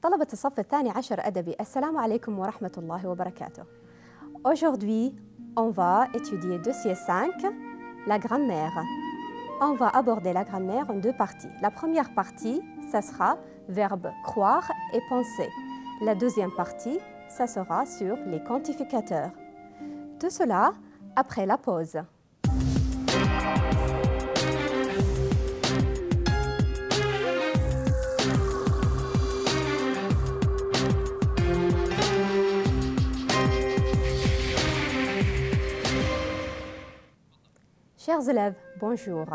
طلبة الصف الثاني عشر أدبي، السلام عليكم ورحمة الله وبركاته. Aujourd'hui, on va étudier dossier 5, la grammaire. On va aborder la grammaire en deux parties. La première partie, ça sera verbe croire et penser. La deuxième partie, ça sera sur les quantificateurs. Tout cela après la pause. Chers élèves, bonjour.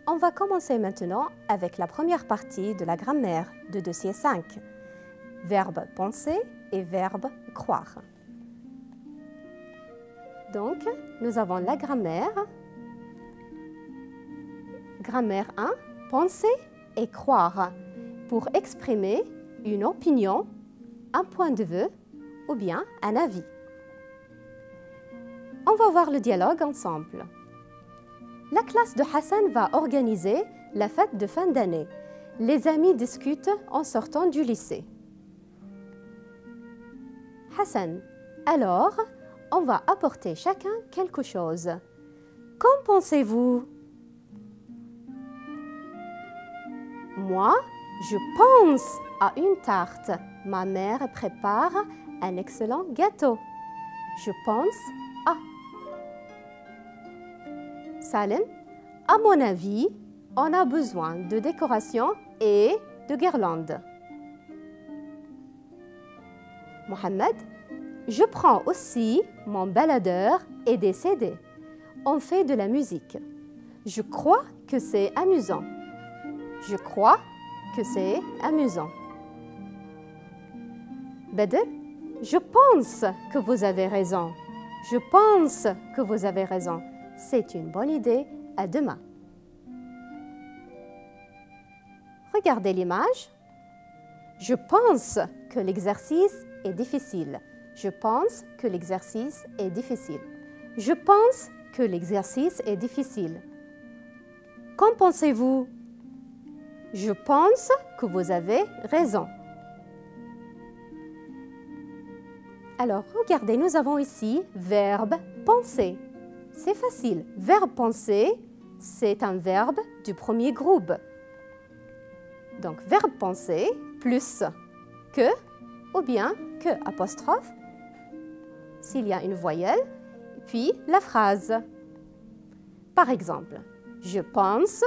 On va commencer maintenant avec la première partie de la grammaire de dossier 5. Verbe penser et verbe croire. Donc, nous avons la grammaire. Grammaire 1, penser et croire, pour exprimer une opinion, un point de vue ou bien un avis. On va voir le dialogue ensemble. La classe de Hassan va organiser la fête de fin d'année. Les amis discutent en sortant du lycée. Hassan, alors, on va apporter chacun quelque chose. Qu'en pensez-vous? Moi, je pense à une tarte. Ma mère prépare un excellent gâteau. Je pense à... Salim, à mon avis, on a besoin de décorations et de guirlandes. Mohamed, je prends aussi mon baladeur et des CD. On fait de la musique. Je crois que c'est amusant. Je crois que c'est amusant. Badr, je pense que vous avez raison. Je pense que vous avez raison. C'est une bonne idée, à demain. Regardez l'image. Je pense que l'exercice est difficile. Je pense que l'exercice est difficile. Je pense que l'exercice est difficile. Qu'en pensez-vous? Je pense que vous avez raison. Alors, regardez, nous avons ici verbe penser. C'est facile. Verbe penser, c'est un verbe du premier groupe. Donc, verbe penser plus que ou bien que apostrophe, s'il y a une voyelle, puis la phrase. Par exemple, je pense,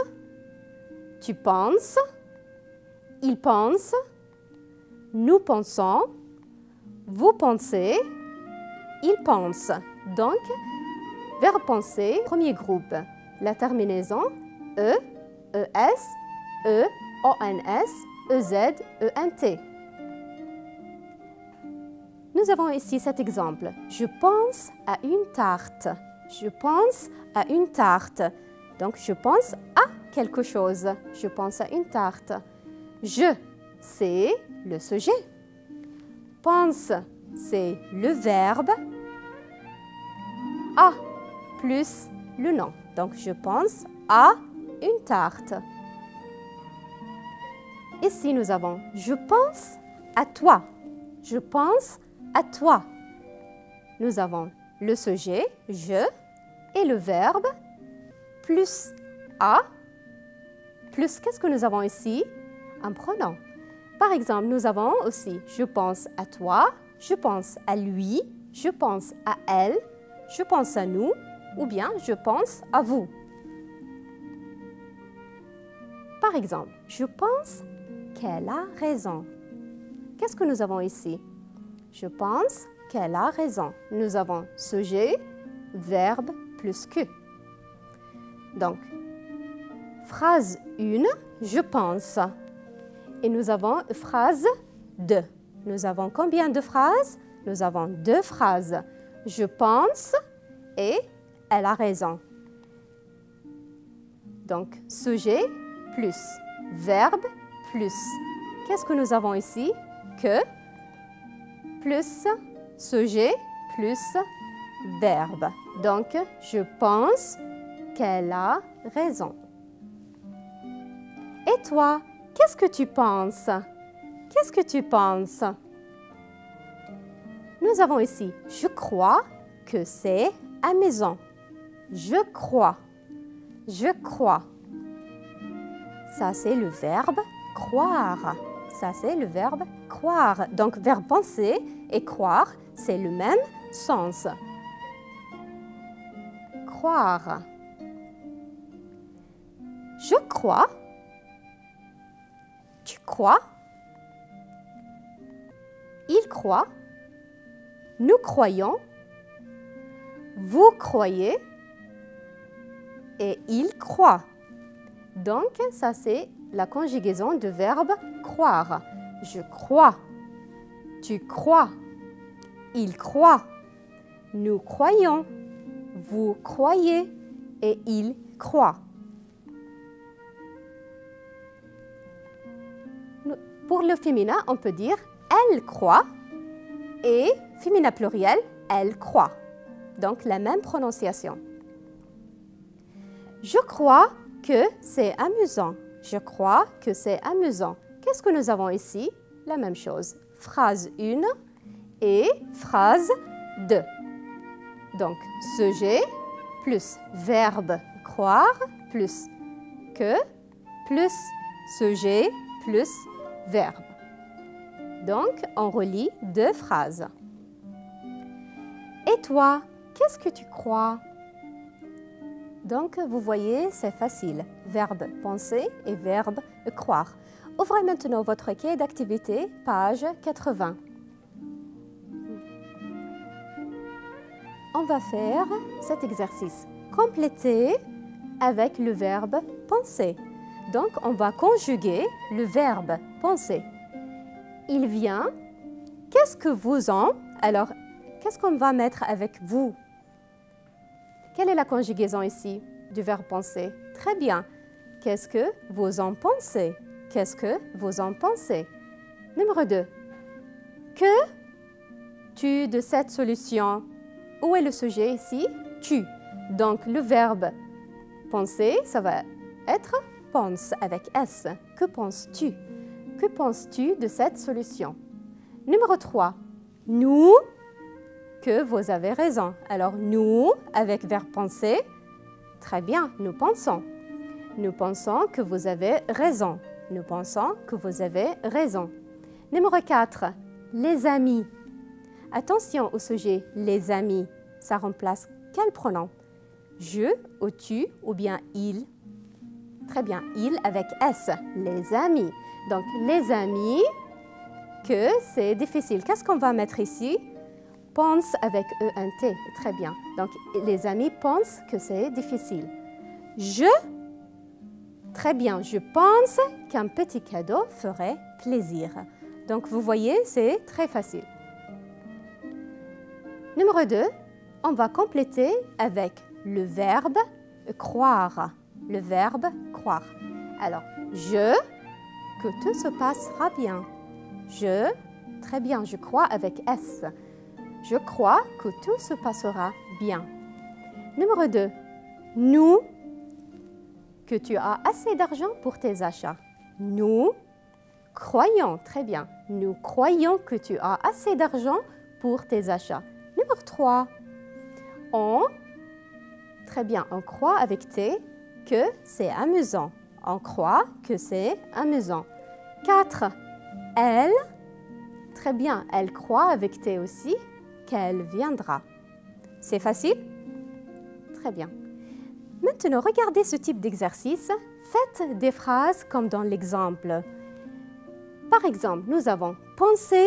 tu penses, il pense, nous pensons, vous pensez, il pense. Donc, verbe penser, premier groupe, la terminaison E, ES, E, ONS, EZ, ENT. Nous avons ici cet exemple. Je pense à une tarte. Je pense à une tarte. Donc, je pense à quelque chose. Je pense à une tarte. Je, c'est le sujet. Pense, c'est le verbe. À plus le nom. Donc, je pense à une tarte. Ici, nous avons « Je pense à toi ». Je pense à toi. Nous avons le sujet « je » et le verbe plus « à ». Plus, qu'est-ce que nous avons ici? Un pronom. Par exemple, nous avons aussi « Je pense à toi », « Je pense à lui », « Je pense à elle », « Je pense à nous » ou bien « Je pense à vous ». Par exemple, « Je pense qu'elle a raison ». Qu'est-ce que nous avons ici? Je pense qu'elle a raison. Nous avons sujet, verbe plus que. Donc, phrase 1, je pense. Et nous avons phrase 2. Nous avons combien de phrases? Nous avons 2 phrases. Je pense et elle a raison. Donc, sujet plus verbe plus. Qu'est-ce que nous avons ici? Que plus sujet plus verbe. Donc, je pense qu'elle a raison. Et toi, qu'est-ce que tu penses? qu'est-ce que tu penses? Nous avons ici « Je crois que c'est amusant ». Je crois. Je crois. Ça, c'est le verbe « croire ». Ça, c'est le verbe « croire ». Donc, verbe « penser » et « croire », c'est le même sens. Croire. Je crois. Tu crois. Il croit. Nous croyons. Vous croyez. Et il croit. Donc, ça c'est la conjugaison du verbe croire. Je crois. Tu crois. Il croit. Nous croyons. Vous croyez. Et il croit. Pour le féminin, on peut dire elle croit et féminin pluriel, elle croit. Donc, la même prononciation. Je crois que c'est amusant. Je crois que c'est amusant. Qu'est-ce que nous avons ici? La même chose. Phrase 1 et phrase 2. Donc, sujet plus verbe croire plus que plus sujet plus verbe. Donc, on relit deux phrases. Et toi, qu'est-ce que tu crois? Donc, vous voyez, c'est facile. Verbe penser et verbe croire. Ouvrez maintenant votre cahier d'activité, page 80. On va faire cet exercice. Compléter avec le verbe penser. Donc, on va conjuguer le verbe penser. Il vient. Qu'est-ce que vous en? Alors, qu'est-ce qu'on va mettre avec vous? Quelle est la conjugaison ici du verbe penser? Très bien. Qu'est-ce que vous en pensez? Qu'est-ce que vous en pensez? Numéro 2. Que tu de cette solution? Où est le sujet ici? Tu. Donc, le verbe penser, ça va être pense avec S. Que penses-tu? Que penses-tu de cette solution? Numéro 3. Nous, que vous avez raison. Alors, nous, avec verbe penser, très bien, nous pensons. Nous pensons que vous avez raison. Nous pensons que vous avez raison. Numéro 4. Les amis. Attention au sujet, les amis. Ça remplace quel pronom? Je ou tu ou bien il? Très bien, il avec S, les amis. Donc, les amis, que c'est difficile. Qu'est-ce qu'on va mettre ici? Pense avec E-N-T. Très bien. Donc, les amis pensent que c'est difficile. Je, très bien, je pense qu'un petit cadeau ferait plaisir. Donc, vous voyez, c'est très facile. Numéro 2, on va compléter avec le verbe croire. Le verbe croire. Alors, je, que tout se passera bien. Je, très bien, je crois avec S. Je crois que tout se passera bien. Numéro 2, nous, que tu as assez d'argent pour tes achats. Nous croyons, très bien, nous croyons que tu as assez d'argent pour tes achats. Numéro 3, on, très bien, on croit avec T que c'est amusant. On croit que c'est amusant. 4, elle, très bien, elle croit avec T aussi qu'elle viendra. C'est facile? Très bien. Maintenant, regardez ce type d'exercice. Faites des phrases comme dans l'exemple. Par exemple, nous avons pensé,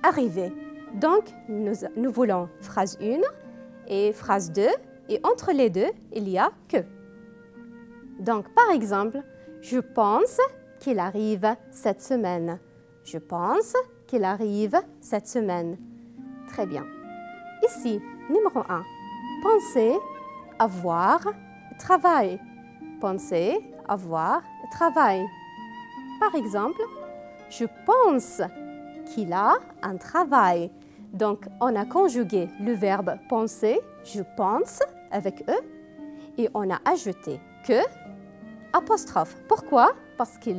arriver. Donc, nous voulons phrase 1 et phrase 2. Et entre les deux, il y a que. Donc, par exemple, je pense qu'il arrive cette semaine. Je pense qu'il arrive cette semaine. Très bien. Ici, numéro 1. Penser, avoir, travail. Penser, avoir, travail. Par exemple, je pense qu'il a un travail. Donc, on a conjugué le verbe penser, je pense, avec E, et on a ajouté que, apostrophe. Pourquoi? parce que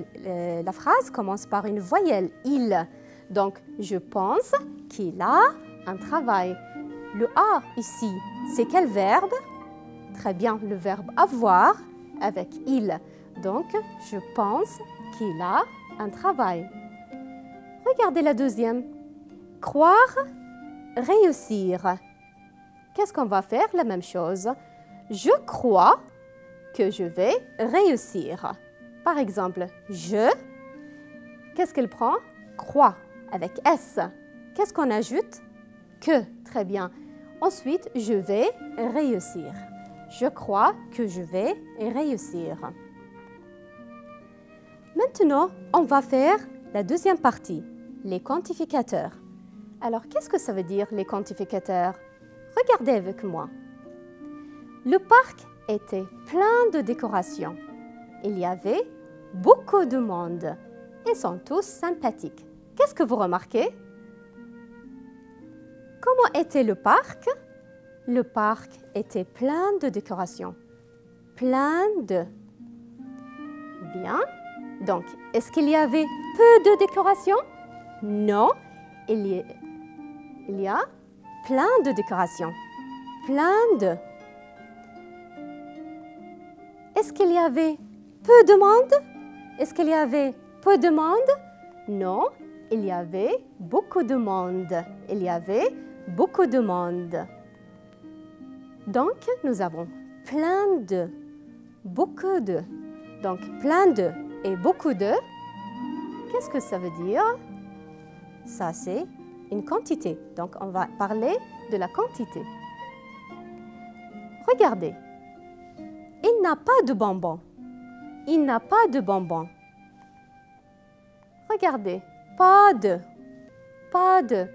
la phrase commence par une voyelle, il. Donc, je pense qu'il a un travail. Le A ici, c'est quel verbe? Très bien, le verbe avoir avec il. Donc, je pense qu'il a un travail. Regardez la deuxième. Croire, réussir. Qu'est-ce qu'on va faire? La même chose. Je crois que je vais réussir. Par exemple, je, qu'est-ce qu'elle prend? Croit, avec S. Qu'est-ce qu'on ajoute? Que, très bien. Ensuite, je vais réussir. Je crois que je vais réussir. Maintenant, on va faire la deuxième partie, les quantificateurs. Alors, qu'est-ce que ça veut dire, les quantificateurs? Regardez avec moi. Le parc était plein de décorations. Il y avait beaucoup de monde. Ils sont tous sympathiques. Qu'est-ce que vous remarquez? Comment était le parc? Le parc était plein de décorations. Plein de. Bien. Donc, est-ce qu'il y avait peu de décorations? Non. Il y a plein de décorations. Plein de. Est-ce qu'il y avait peu de monde? Est-ce qu'il y avait peu de monde? Non, il y avait beaucoup de monde. Il y avait beaucoup de monde. Donc, nous avons plein de, beaucoup de. Donc, plein de et beaucoup de. Qu'est-ce que ça veut dire? Ça, c'est une quantité. Donc, on va parler de la quantité. Regardez. Il n'a pas de bonbons. Il n'a pas de bonbons. Regardez. Pas de. Pas de.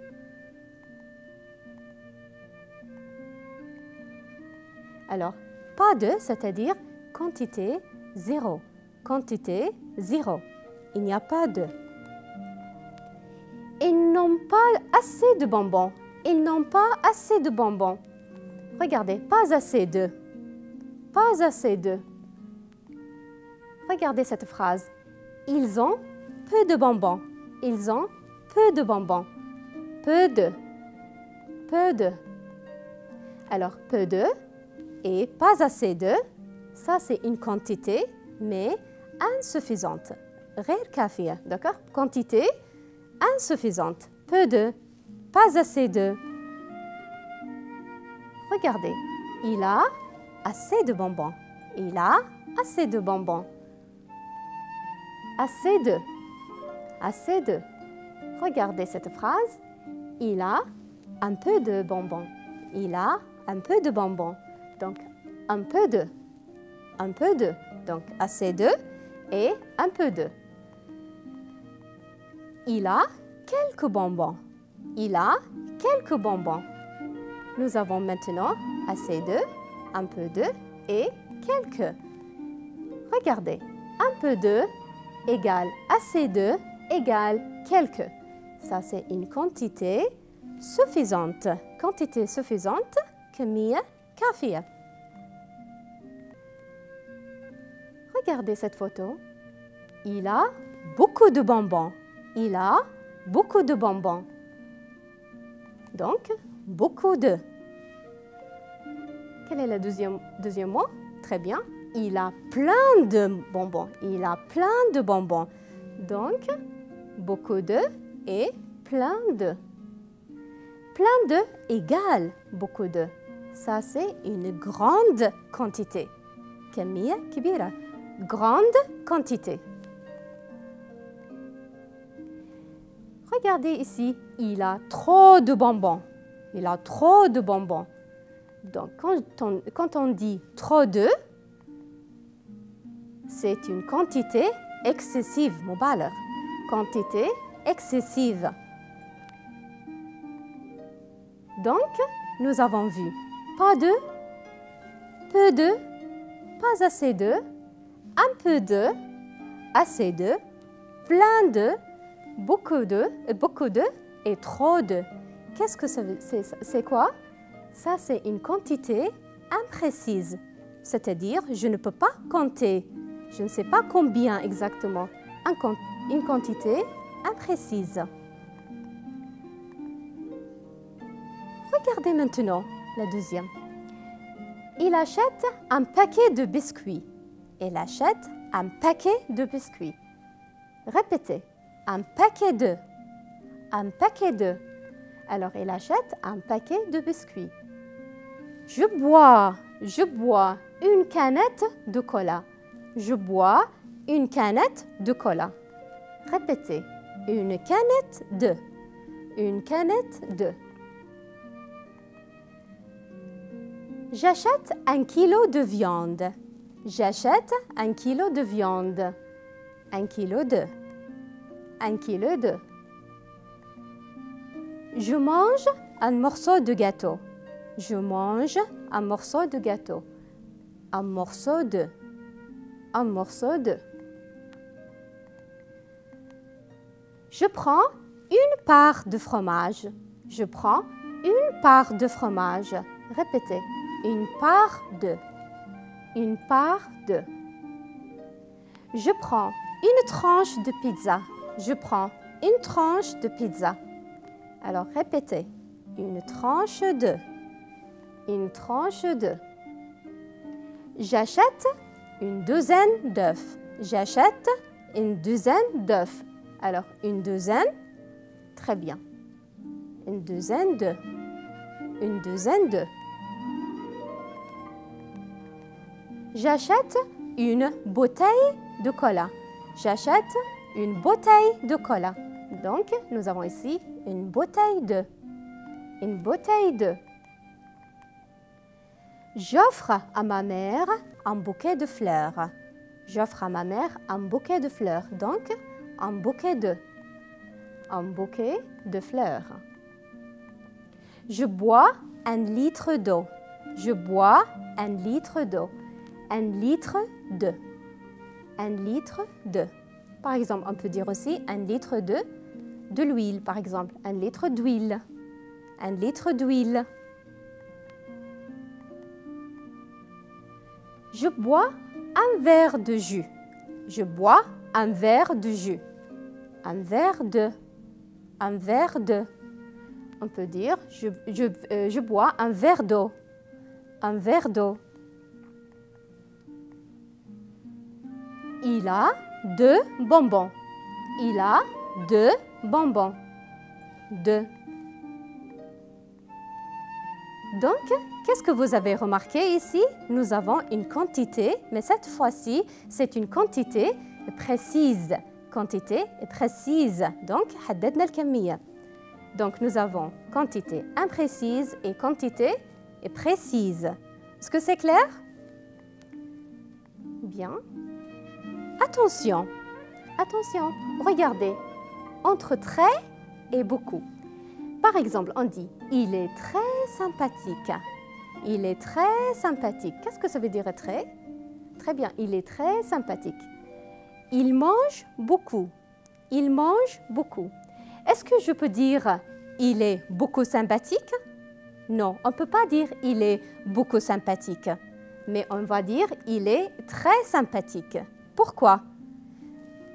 Alors, pas de, c'est-à-dire quantité 0. Quantité 0. Il n'y a pas de. Ils n'ont pas assez de bonbons. Ils n'ont pas assez de bonbons. Regardez, pas assez de. Pas assez de. Regardez cette phrase. Ils ont peu de bonbons. Ils ont peu de bonbons. Peu de. Peu de. Alors, peu de et pas assez de, ça c'est une quantité, mais insuffisante. غير كافية, d'accord? Quantité insuffisante. Peu de, pas assez de. Regardez, il a assez de bonbons. Il a assez de bonbons. Assez de. Assez de. Regardez cette phrase. Il a un peu de bonbons. Il a un peu de bonbons. Donc, un peu de. Un peu de. Donc, assez de et un peu de. Il a quelques bonbons. Il a quelques bonbons. Nous avons maintenant assez de, un peu de et quelques. Regardez, un peu de égale assez de égale quelques. Ça, c'est une quantité suffisante. Quantité suffisante, كمية كافية. Regardez cette photo. Il a beaucoup de bonbons. Il a beaucoup de bonbons. Donc, beaucoup de. Quel est le deuxième mot? Très bien. Il a plein de bonbons. Il a plein de bonbons. Donc, beaucoup de et plein de. Plein de égale beaucoup de. Ça, c'est une grande quantité. كمية كبيرة. Grande quantité. Regardez ici, il a trop de bonbons. Il a trop de bonbons. Donc, quand on dit trop de, c'est une quantité excessive, مبالغ. Quantité excessive. Donc, nous avons vu pas de, peu de, pas assez de, un peu de, assez de, plein de, beaucoup de et trop de. Qu'est-ce que c'est quoi? Ça, c'est une quantité imprécise. C'est-à-dire, je ne peux pas compter Je ne sais pas combien exactement. Une quantité imprécise. Regardez maintenant la deuxième. Il achète un paquet de biscuits. Il achète un paquet de biscuits. Répétez. Un paquet de. Un paquet de. Alors, il achète un paquet de biscuits. Je bois une canette de cola. Je bois une canette de cola. Répétez. Une canette de. Une canette de. J'achète 1 kilo de viande. J'achète 1 kilo de viande. 1 kilo de. 1 kilo de. Je mange un morceau de gâteau. Je mange un morceau de gâteau. Un morceau de. Un morceau de. Je prends une part de fromage. Je prends une part de fromage. Répétez. Une part de. Une part de. Je prends une tranche de pizza. Je prends une tranche de pizza. Alors répétez. Une tranche de. Une tranche de. J'achète une douzaine d'œufs. J'achète une douzaine d'œufs. Alors une douzaine. Très bien. Une douzaine de. Une douzaine de. J'achète une bouteille de cola. J'achète une bouteille de cola. Donc, nous avons ici une bouteille de. Une bouteille de. J'offre à ma mère un bouquet de fleurs. J'offre à ma mère un bouquet de fleurs. Donc, un bouquet de. Un bouquet de fleurs. Je bois 1 litre d'eau. Je bois 1 litre d'eau. 1 litre de. 1 litre de. Par exemple, on peut dire aussi 1 litre de l'huile, par exemple. 1 litre d'huile. 1 litre d'huile. Je bois un verre de jus. Je bois un verre de jus. Un verre de. Un verre de. On peut dire je bois un verre d'eau. Un verre d'eau. Il a 2 bonbons. Il a 2 bonbons. 2. Donc, qu'est-ce que vous avez remarqué ici? Nous avons une quantité, mais cette fois-ci, c'est une quantité précise. Quantité précise. Donc, حددنا الكمية. Donc, nous avons quantité imprécise et quantité précise. Est-ce que c'est clair? Bien. Attention, attention, regardez, entre très et beaucoup. Par exemple, on dit « il est très sympathique ». Il est très sympathique. Qu'est-ce que ça veut dire très? Très bien, il est très sympathique. Il mange beaucoup. Il mange beaucoup. Est-ce que je peux dire « il est beaucoup sympathique » Non, on ne peut pas dire « il est beaucoup sympathique », mais on va dire « il est très sympathique ». Pourquoi?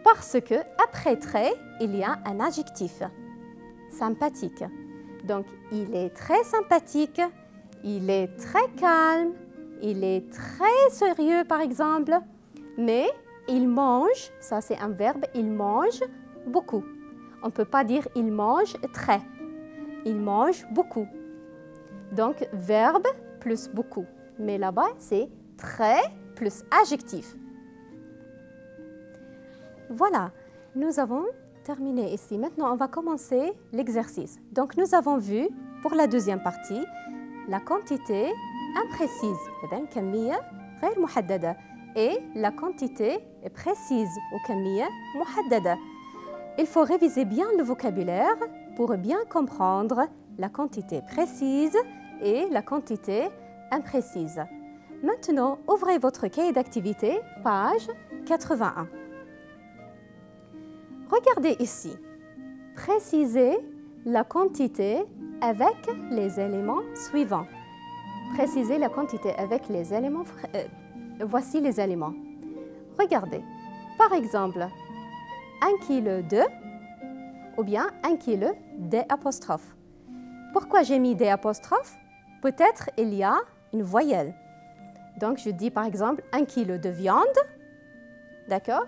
Parce que après très, il y a un adjectif. Sympathique. Donc, il est très sympathique, il est très calme, il est très sérieux par exemple, mais il mange, ça c'est un verbe, il mange beaucoup. On ne peut pas dire il mange très, il mange beaucoup. Donc, verbe plus beaucoup. Mais là-bas, c'est très plus adjectif. Voilà, nous avons terminé ici. Maintenant, on va commencer l'exercice. Donc, nous avons vu pour la deuxième partie la quantité imprécise et la quantité précise Il faut réviser bien le vocabulaire pour bien comprendre la quantité précise et la quantité imprécise. Maintenant, ouvrez votre cahier d'activité, page 81. Regardez ici. Précisez la quantité avec les éléments suivants. Précisez la quantité avec les éléments. Voici les éléments. Regardez, par exemple, 1 kg de ou bien 1 kg d'. Pourquoi j'ai mis d'? Peut-être il y a une voyelle. Donc, je dis par exemple 1 kg de viande, d'accord?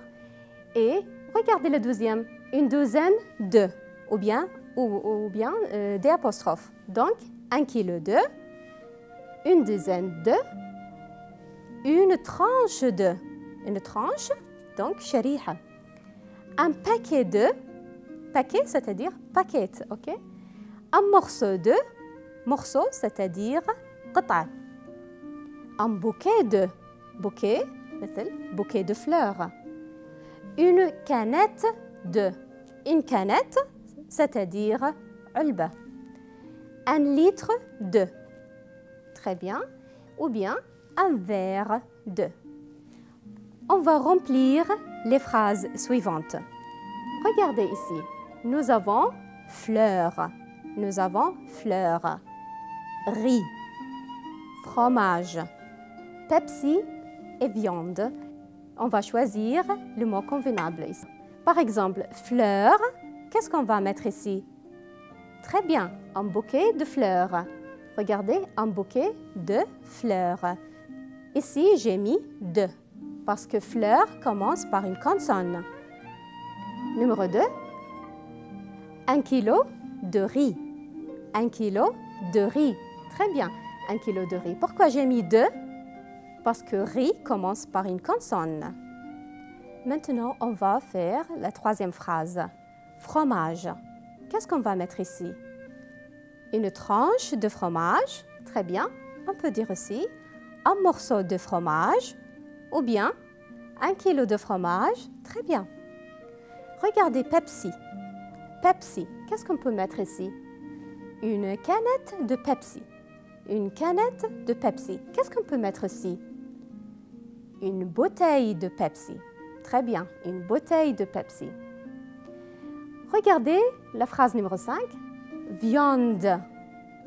Et regardez le deuxième, une douzaine de, ou bien d'. Donc, 1 kg de, une douzaine de, une tranche de, une tranche, donc shariha. Un paquet de, paquet c'est-à-dire paquet, ok? Un morceau de, morceau c'est-à-dire qata'. Un bouquet de, bouquet, bouquet de fleurs. Une canette de, une canette c'est-à-dire ulba. 1 litre de, très bien, ou bien un verre de. On va remplir les phrases suivantes. Regardez ici, nous avons fleurs, nous avons fleurs, riz, fromage, Pepsi et viande. On va choisir le mot convenable ici. Par exemple, fleurs, qu'est-ce qu'on va mettre ici? Très bien, un bouquet de fleurs. Regardez, un bouquet de fleurs. Ici, j'ai mis de, parce que fleurs commence par une consonne. Numéro 2, 1 kg de riz. 1 kg de riz. Très bien, 1 kg de riz. Pourquoi j'ai mis de? Parce que riz commence par une consonne. Maintenant, on va faire la troisième phrase. Fromage. Qu'est-ce qu'on va mettre ici? Une tranche de fromage. Très bien. On peut dire aussi un morceau de fromage ou bien 1 kg de fromage. Très bien. Regardez Pepsi. Pepsi. Qu'est-ce qu'on peut mettre ici? Une canette de Pepsi. Une canette de Pepsi. Qu'est-ce qu'on peut mettre ici? Une bouteille de Pepsi. Très bien, une bouteille de Pepsi. Regardez la phrase numéro 5. Viande.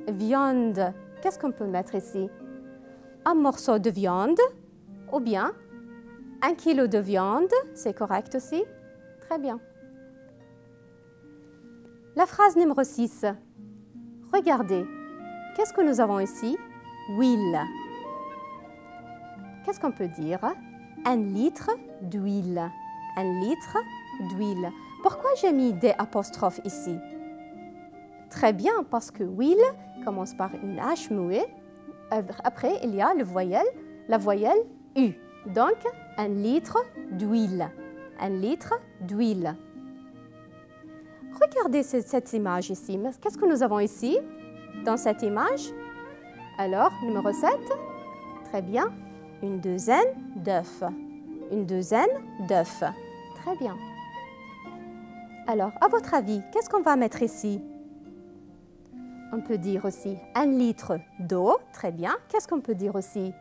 Viande. Qu'est-ce qu'on peut mettre ici? Un morceau de viande ou bien 1 kg de viande. C'est correct aussi? Très bien. La phrase numéro 6. Regardez. Qu'est-ce que nous avons ici? Huile. Qu'est-ce qu'on peut dire? 1 litre d'huile. 1 litre d'huile. Pourquoi j'ai mis des apostrophes ici? Très bien, parce que huile commence par une H muée. Après, il y a la voyelle U. Donc, 1 litre d'huile. 1 litre d'huile. Regardez cette image ici. Qu'est-ce que nous avons ici dans cette image? Alors, numéro 7. Très bien. Une douzaine d'œufs. Une douzaine d'œufs. Très bien. Alors, à votre avis, qu'est-ce qu'on va mettre ici? On peut dire aussi 1 litre d'eau. Très bien. Qu'est-ce qu'on peut dire aussi?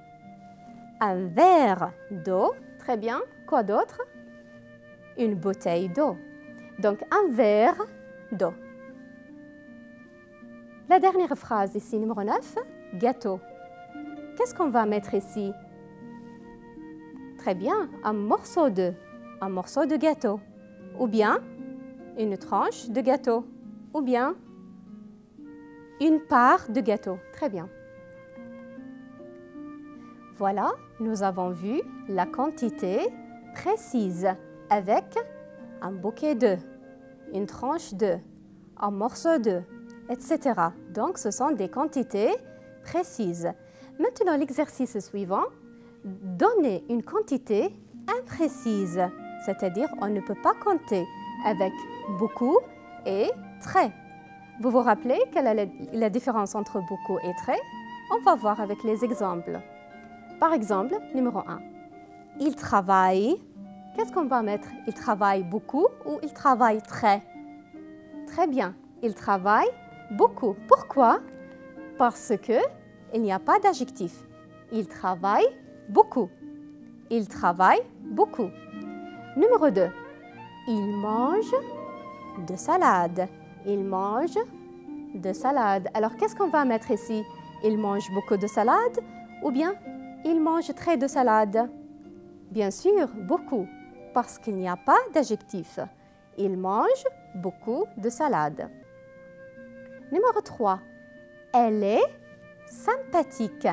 Un verre d'eau. Très bien. Quoi d'autre? Une bouteille d'eau. Donc, un verre d'eau. La dernière phrase ici, numéro 9, gâteau. Qu'est-ce qu'on va mettre ici? Très bien, un morceau de gâteau. Ou bien, une tranche de gâteau. Ou bien, une part de gâteau. Très bien. Voilà, nous avons vu la quantité précise avec un bouquet de, une tranche de, un morceau de, etc. Donc, ce sont des quantités précises. Maintenant, l'exercice suivant, donner une quantité imprécise, c'est-à-dire on ne peut pas compter avec beaucoup et très. Vous vous rappelez quelle est la différence entre beaucoup et très? On va voir avec les exemples. Par exemple, numéro 1. Il travaille. Qu'est-ce qu'on va mettre? Il travaille beaucoup ou il travaille très? Très bien. Il travaille beaucoup. Pourquoi? Parce qu'il n'y a pas d'adjectif. Il travaille beaucoup. Il travaille beaucoup. Numéro 2. Il mange de salade. Il mange de salade. Alors, qu'est-ce qu'on va mettre ici? Il mange beaucoup de salade ou bien il mange très de salade? Bien sûr, beaucoup, parce qu'il n'y a pas d'adjectif. Il mange beaucoup de salade. Numéro 3. Elle est sympathique.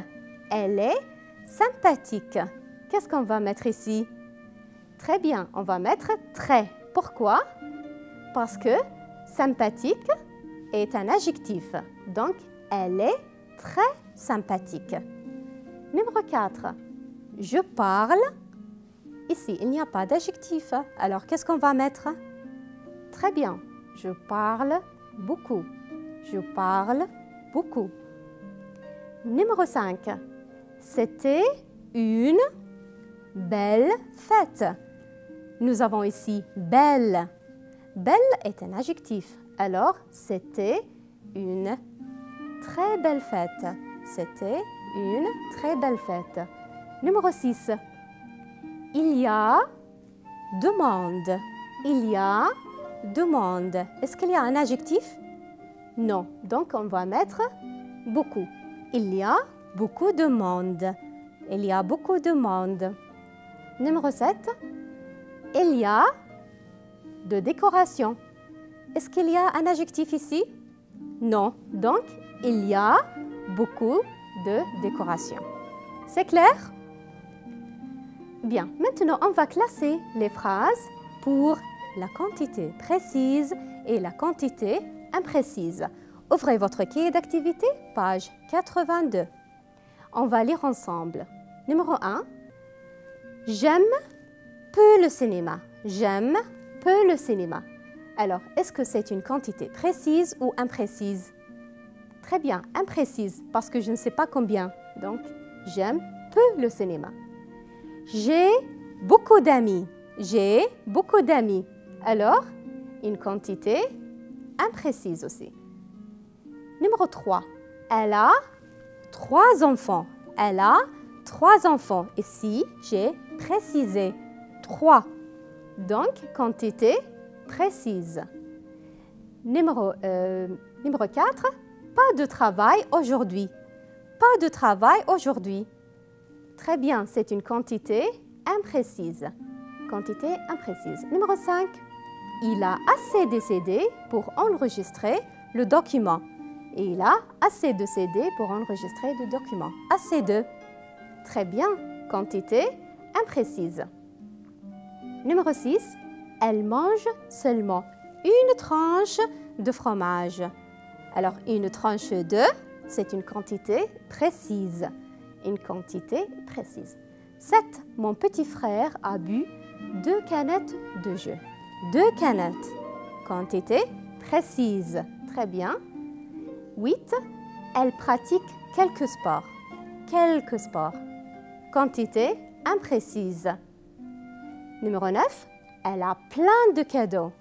Elle est sympathique. Qu'est-ce qu'on va mettre ici? Très bien, on va mettre très. Pourquoi? Parce que sympathique est un adjectif. Donc, elle est très sympathique. Numéro 4. Je parle. Ici, il n'y a pas d'adjectif. Alors, qu'est-ce qu'on va mettre? Très bien. Je parle beaucoup. Je parle beaucoup. Numéro 5. C'était une belle fête. Nous avons ici belle. Belle est un adjectif. Alors, c'était une très belle fête. C'était une très belle fête. Numéro 6. Il y a demande. Il y a demande. Est-ce qu'il y a un adjectif? Non. Donc, on va mettre beaucoup. Il y a beaucoup de monde. Il y a beaucoup de monde. Numéro 7. Il y a de décoration. Est-ce qu'il y a un adjectif ici? Non. Donc, il y a beaucoup de décoration. C'est clair? Bien, maintenant on va classer les phrases pour la quantité précise et la quantité imprécise. Ouvrez votre cahier d'activité, page 82. On va lire ensemble. Numéro 1. J'aime peu le cinéma. J'aime peu le cinéma. Alors, est-ce que c'est une quantité précise ou imprécise? Très bien, imprécise, parce que je ne sais pas combien. Donc, j'aime peu le cinéma. J'ai beaucoup d'amis. J'ai beaucoup d'amis. Alors, une quantité imprécise aussi. Numéro 3. Elle a 3 enfants. Elle a 3 enfants. Ici, j'ai précisé 3. Donc, quantité précise. Numéro 4. Pas de travail aujourd'hui. Pas de travail aujourd'hui. Très bien, c'est une quantité imprécise. Quantité imprécise. Numéro 5. Il a assez de CD pour enregistrer le document. Et il a assez de CD pour enregistrer le document. Assez de. Très bien, quantité imprécise. Numéro 6. Elle mange seulement une tranche de fromage. Alors, une tranche de, c'est une quantité précise. Une quantité précise. 7. Mon petit frère a bu 2 canettes de jus. 2 canettes. Quantité précise. Très bien. 8. Elle pratique quelques sports. Quelques sports. Quantité imprécise. Numéro 9. Elle a plein de cadeaux.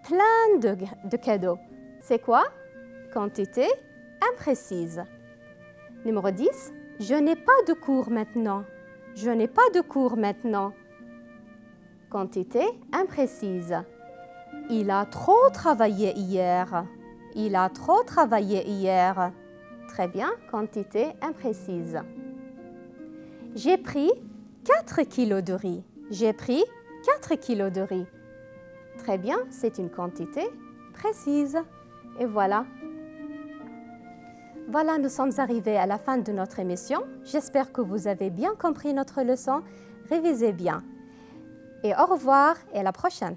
Plein de cadeaux. C'est quoi? Quantité imprécise. Numéro 10. Je n'ai pas de cours maintenant. Je n'ai pas de cours maintenant. Quantité imprécise. Il a trop travaillé hier. Il a trop travaillé hier. Très bien, quantité imprécise. J'ai pris 4 kilos de riz. J'ai pris 4 kilos de riz. Très bien, c'est une quantité précise. Et voilà. Voilà, nous sommes arrivés à la fin de notre émission. J'espère que vous avez bien compris notre leçon. Révisez bien. Et au revoir et à la prochaine.